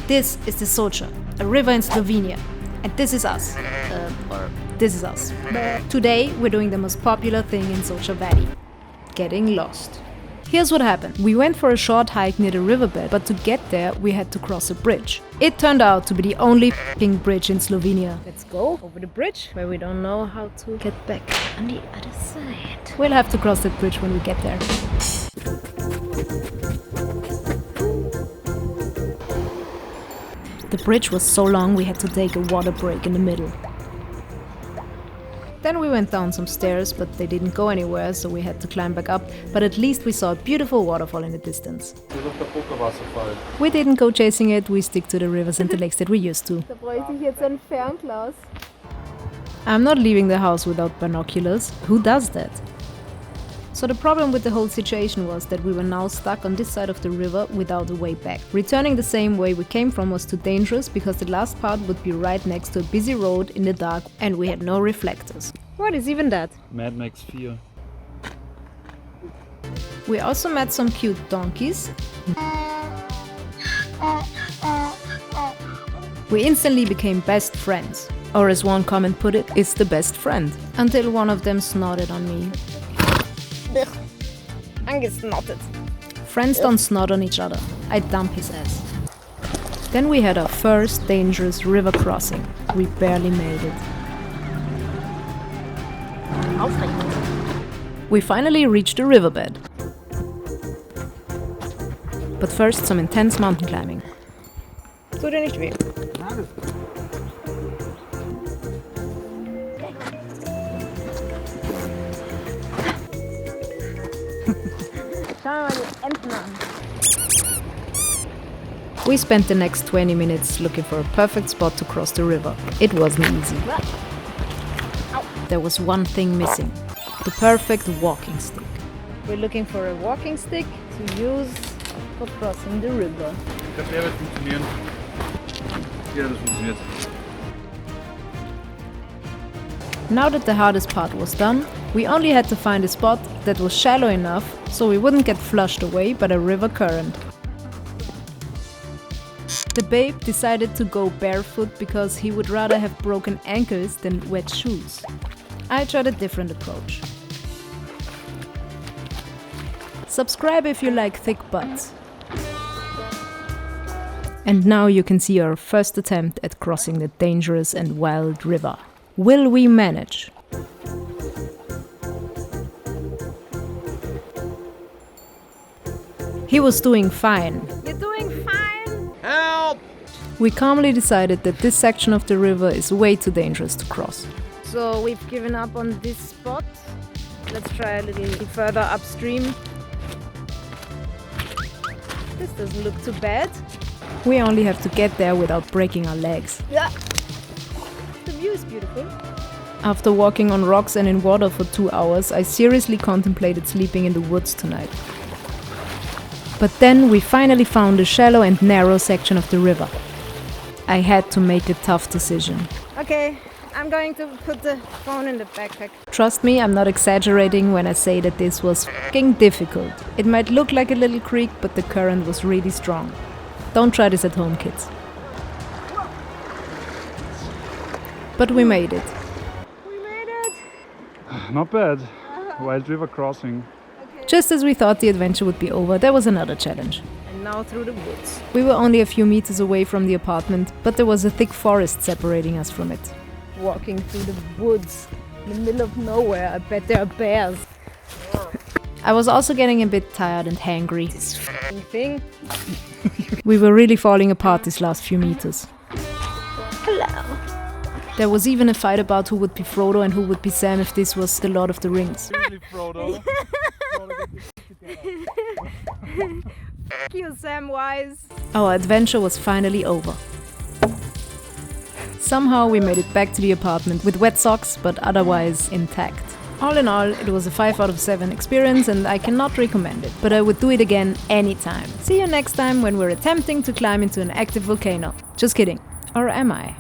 This is the Soča, a river in Slovenia. And this is us. This is us. Today we're doing the most popular thing in Soča Valley. Getting lost. Here's what happened. We went for a short hike near the riverbed, but to get there we had to cross a bridge. It turned out to be the only f***ing bridge in Slovenia. Let's go over the bridge, where we don't know how to get back on the other side. We'll have to cross that bridge when we get there. The bridge was so long we had to take a water break in the middle. Then we went down some stairs, but they didn't go anywhere, so we had to climb back up. But at least we saw a beautiful waterfall in the distance. We didn't go chasing it, we stick to the rivers and the lakes that we used to. I'm not leaving the house without binoculars. Who does that? So the problem with the whole situation was that we were now stuck on this side of the river without a way back. Returning the same way we came from was too dangerous because the last part would be right next to a busy road in the dark and we had no reflectors. What is even that? Mad Max 4. We also met some cute donkeys. We instantly became best friends. Or as one comment put it, it's the best friend. Until one of them snorted on me. Angesnotted. Friends don't snot on each other. I dump his ass. Then we had our first dangerous river crossing. We barely made it. We finally reached the riverbed. But first some intense mountain climbing. Tut dir nicht weh. We spent the next 20 minutes looking for a perfect spot to cross the river. It wasn't easy. There was one thing missing. The perfect walking stick. We're looking for a walking stick to use for crossing the river. Now that the hardest part was done, we only had to find a spot that was shallow enough so we wouldn't get flushed away by the river current. The babe decided to go barefoot because he would rather have broken ankles than wet shoes. I tried a different approach. Subscribe if you like thick butts. And now you can see our first attempt at crossing the dangerous and wild river. Will we manage? He was doing fine. You're doing fine! Help! We calmly decided that this section of the river is way too dangerous to cross. So we've given up on this spot. Let's try a little further upstream. This doesn't look too bad. We only have to get there without breaking our legs. Yeah. The view is beautiful. After walking on rocks and in water for 2 hours, I seriously contemplated sleeping in the woods tonight. But then we finally found a shallow and narrow section of the river. I had to make a tough decision. Okay, I'm going to put the phone in the backpack. Trust me, I'm not exaggerating when I say that this was f***ing difficult. It might look like a little creek, but the current was really strong. Don't try this at home, kids. But we made it. We made it! Not bad. Wild river crossing. Just as we thought the adventure would be over, there was another challenge. And now through the woods. We were only a few meters away from the apartment, but there was a thick forest separating us from it. Walking through the woods, in the middle of nowhere, I bet there are bears. I was also getting a bit tired and hangry. This f***ing thing. We were really falling apart these last few meters. Hello. There was even a fight about who would be Frodo and who would be Sam if this was the Lord of the Rings. Really, Frodo. F*** you, Samwise. Our adventure was finally over. Somehow we made it back to the apartment with wet socks, but otherwise intact. All in all, it was a 5 out of 7 experience and I cannot recommend it, but I would do it again anytime. See you next time when we're attempting to climb into an active volcano. Just kidding. Or am I?